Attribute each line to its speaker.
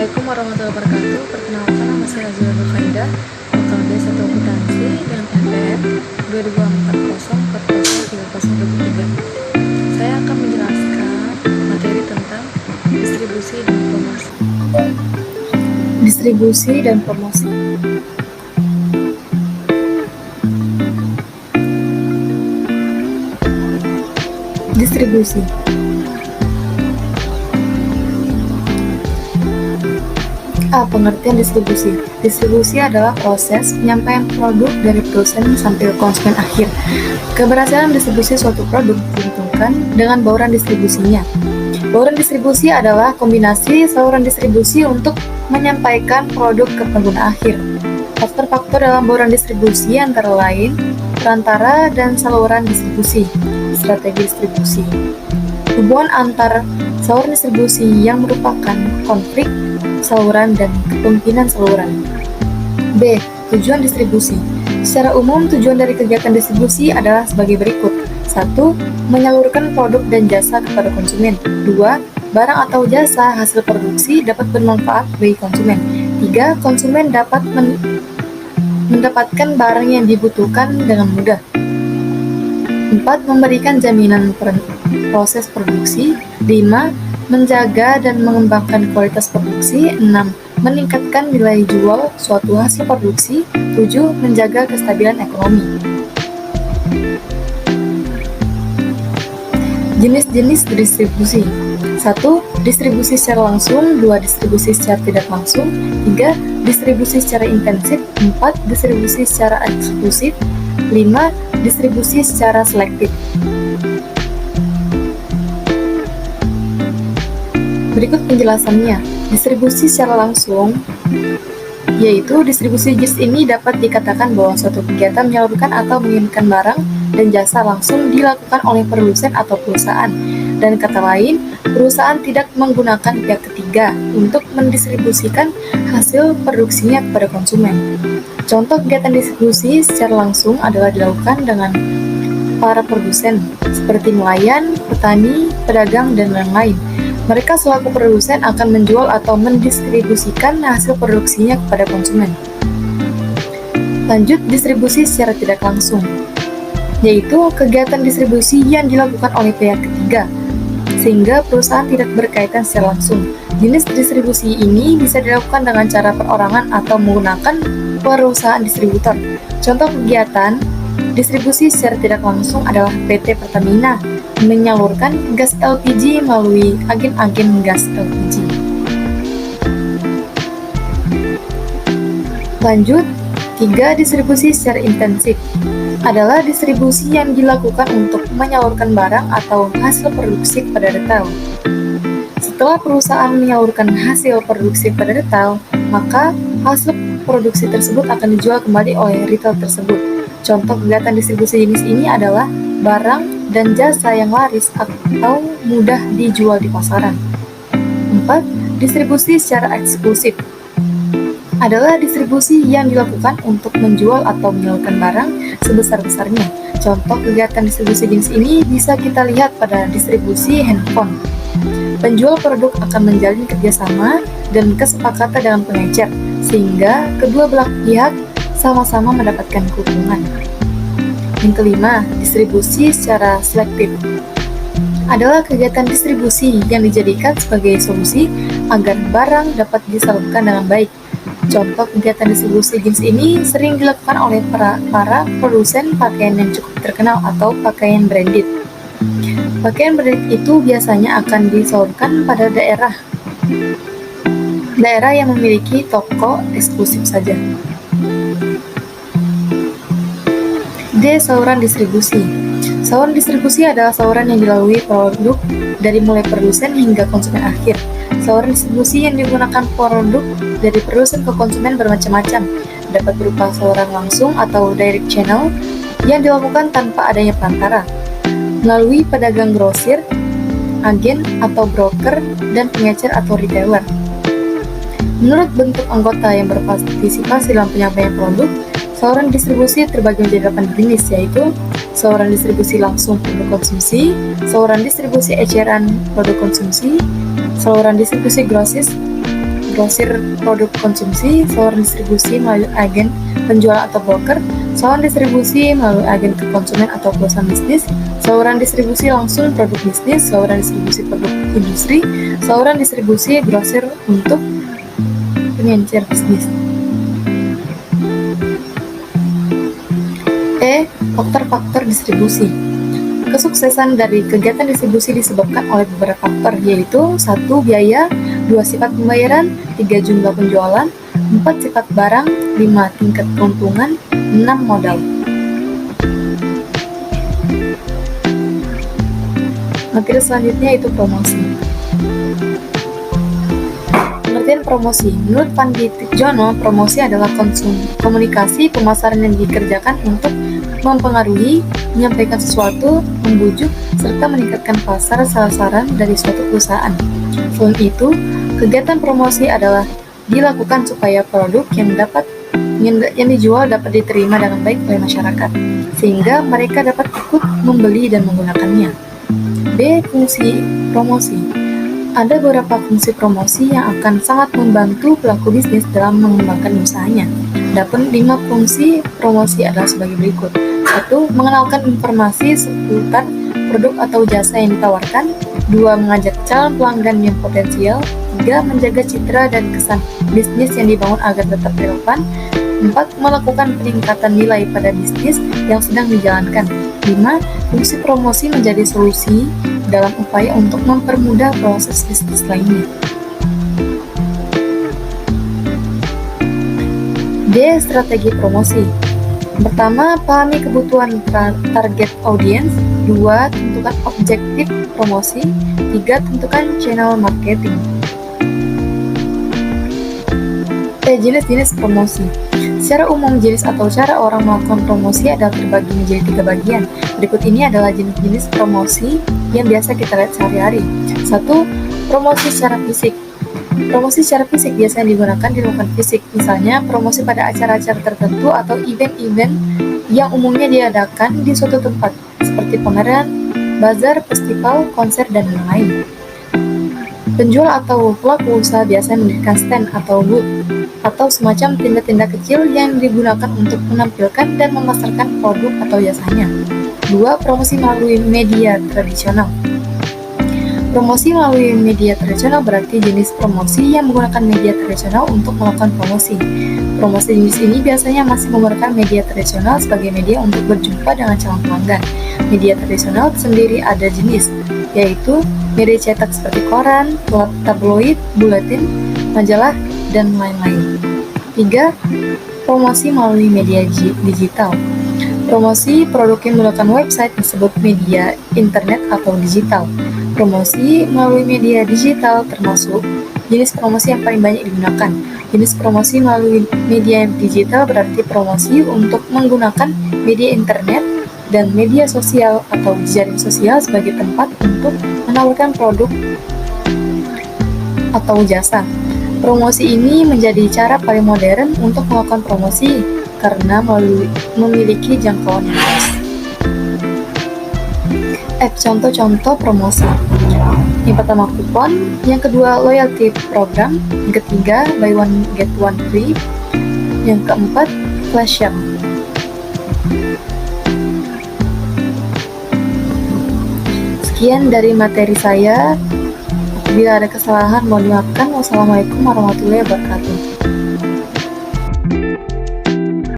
Speaker 1: Assalamualaikum warahmatullahi wabarakatuh. Perkenalkan, nama saya Razia Nurhaidah, lokal D1 Akuntansi dengan NPM 2040403023. Saya akan menjelaskan materi tentang distribusi dan promosi. Distribusi dan promosi. Distribusi. Pengertian distribusi. Distribusi adalah proses penyampaian produk dari produsen sampai ke konsumen akhir. Keberhasilan distribusi suatu produk ditentukan dengan bauran distribusinya. Bauran distribusi adalah kombinasi saluran distribusi untuk menyampaikan produk ke pengguna akhir. Faktor-faktor dalam bauran distribusi antara lain perantara dan saluran distribusi. Strategi distribusi. Hubungan antar saluran distribusi yang merupakan konflik saluran dan kepemimpinan saluran. B. Tujuan distribusi. Secara umum, tujuan dari kegiatan distribusi adalah sebagai berikut. 1. Menyalurkan produk dan jasa kepada konsumen. 2. Barang atau jasa hasil produksi dapat bermanfaat bagi konsumen. 3. Konsumen dapat mendapatkan barang yang dibutuhkan dengan mudah. 4. Memberikan jaminan proses produksi. 5. Menjaga dan mengembangkan kualitas produksi. 6. Meningkatkan nilai jual suatu hasil produksi. 7. Menjaga kestabilan ekonomi. Jenis-jenis distribusi. 1. Distribusi secara langsung. 2. Distribusi secara tidak langsung. 3. Distribusi secara intensif. 4. Distribusi secara eksklusif. 5. Distribusi secara selektif. Berikut penjelasannya. Distribusi secara langsung, yaitu distribusi jenis ini dapat dikatakan bahwa suatu kegiatan menyalurkan atau mengirimkan barang dan jasa langsung dilakukan oleh produsen atau perusahaan. Dan kata lain, perusahaan tidak menggunakan pihak ketiga untuk mendistribusikan hasil produksinya kepada konsumen. Contoh kegiatan distribusi secara langsung adalah dilakukan dengan para produsen, seperti nelayan, petani, pedagang, dan lain-lain. Mereka selaku produsen akan menjual atau mendistribusikan hasil produksinya kepada konsumen. Lanjut, distribusi secara tidak langsung, yaitu kegiatan distribusi yang dilakukan oleh pihak ketiga, sehingga perusahaan tidak berkaitan secara langsung. Jenis distribusi ini bisa dilakukan dengan cara perorangan atau menggunakan perusahaan distributor. Contoh kegiatan distribusi secara tidak langsung adalah PT Pertamina menyalurkan gas LPG melalui agen-agen gas LPG. Lanjut, 3. Distribusi secara intensif adalah distribusi yang dilakukan untuk menyalurkan barang atau hasil produksi kepada retail. Setelah perusahaan menyalurkan hasil produksi pada retail, maka hasil produksi tersebut akan dijual kembali oleh retail tersebut. Contoh kegiatan distribusi jenis ini adalah barang dan jasa yang laris atau mudah dijual di pasaran. 4. Distribusi secara eksklusif adalah distribusi yang dilakukan untuk menjual atau menyalurkan barang sebesar-besarnya. Contoh kegiatan distribusi jenis ini bisa kita lihat pada distribusi handphone. Penjual produk akan menjalin kerjasama dan kesepakatan dengan pengecer, sehingga kedua belah pihak sama-sama mendapatkan keuntungan. Yang kelima, distribusi secara selektif adalah kegiatan distribusi yang dijadikan sebagai solusi agar barang dapat disalurkan dengan baik. Contoh kegiatan distribusi jenis ini sering dilakukan oleh para produsen pakaian yang cukup terkenal atau pakaian branded. Pakaian branded itu biasanya akan disalurkan pada daerah yang memiliki toko eksklusif saja. D. Saluran distribusi. Saluran distribusi adalah saluran yang dilalui produk dari mulai produsen hingga konsumen akhir. Saluran distribusi yang digunakan produk dari produsen ke konsumen bermacam-macam, dapat berupa saluran langsung atau direct channel yang dilakukan tanpa adanya perantara, melalui pedagang grosir, agen atau broker, dan pengecer atau retailer. Menurut bentuk anggota yang berpartisipasi dalam penyampaian produk, saluran distribusi terbagi menjadi 8 jenis, yaitu saluran distribusi langsung produk konsumsi, saluran distribusi eceran produk konsumsi, saluran distribusi grosis, grosir produk konsumsi, saluran distribusi melalui agen penjual atau broker, saluran distribusi melalui agen ke konsumen atau perusahaan bisnis, saluran distribusi langsung produk bisnis, saluran distribusi produk industri, saluran distribusi grosir untuk pengencer bisnis. Faktor-faktor distribusi. Kesuksesan dari kegiatan distribusi disebabkan oleh beberapa faktor, yaitu 1. Biaya, 2. Sifat pembayaran, 3. Jumlah penjualan, 4. Sifat barang, 5. Tingkat keuntungan, 6. Modal. Materi selanjutnya itu promosi. Pengertian promosi. Menurut Pandit Jono, promosi adalah komunikasi pemasaran yang dikerjakan untuk mempengaruhi, menyampaikan sesuatu, membujuk, serta meningkatkan pasar sasaran dari suatu perusahaan. Selain itu, kegiatan promosi adalah dilakukan supaya produk yang dijual dapat diterima dengan baik oleh masyarakat, sehingga mereka dapat ikut membeli dan menggunakannya. B. Fungsi promosi. Ada beberapa fungsi promosi yang akan sangat membantu pelaku bisnis dalam mengembangkan usahanya. Adapun 5 fungsi promosi adalah sebagai berikut. 1. Mengenalkan informasi seputar produk atau jasa yang ditawarkan. 2. Mengajak calon pelanggan yang potensial. 3. Menjaga citra dan kesan bisnis yang dibangun agar tetap relevan. 4. Melakukan peningkatan nilai pada bisnis yang sedang dijalankan. 5. Fungsi promosi menjadi solusi dalam upaya untuk mempermudah proses bisnis lainnya. D. Strategi promosi. Pertama, pahami kebutuhan target audiens. 2. Tentukan objektif promosi. 3. Tentukan channel marketing. Jenis-jenis promosi. Secara umum, jenis atau cara orang melakukan promosi adalah terbagi menjadi 3 bagian. Berikut ini adalah jenis-jenis promosi yang biasa kita lihat sehari-hari. 1. Promosi secara fisik. Promosi secara fisik biasanya dilakukan fisik, misalnya promosi pada acara-acara tertentu atau event-event yang umumnya diadakan di suatu tempat, seperti pameran, bazar, festival, konser, dan lain-lain. Penjual atau pelaku usaha biasanya mendirikan stand atau booth, atau semacam tindak-tindak kecil yang digunakan untuk menampilkan dan memasarkan produk atau jasanya. 2. Promosi melalui media tradisional. Promosi melalui media tradisional berarti jenis promosi yang menggunakan media tradisional untuk melakukan promosi. Promosi jenis ini biasanya masih menggunakan media tradisional sebagai media untuk berjumpa dengan calon pelanggan. Media tradisional sendiri ada jenis, yaitu media cetak seperti koran, tabloid, buletin, majalah, dan lain-lain. 3. Promosi melalui media digital. Promosi produk yang menggunakan website disebut media internet atau digital. Promosi melalui media digital termasuk jenis promosi yang paling banyak digunakan. Jenis promosi melalui media digital berarti promosi untuk menggunakan media internet dan media sosial atau jejaring sosial sebagai tempat untuk menawarkan produk atau jasa. Promosi ini menjadi cara paling modern untuk melakukan promosi karena memiliki jangkauan yang luas. Contoh-contoh promosi. Yang pertama kupon, yang kedua loyalty program, yang ketiga buy one get one free, yang keempat flash sale. Sekian dari materi saya. Bila ada kesalahan mohon dimaafkan. Wassalamualaikum warahmatullahi wabarakatuh.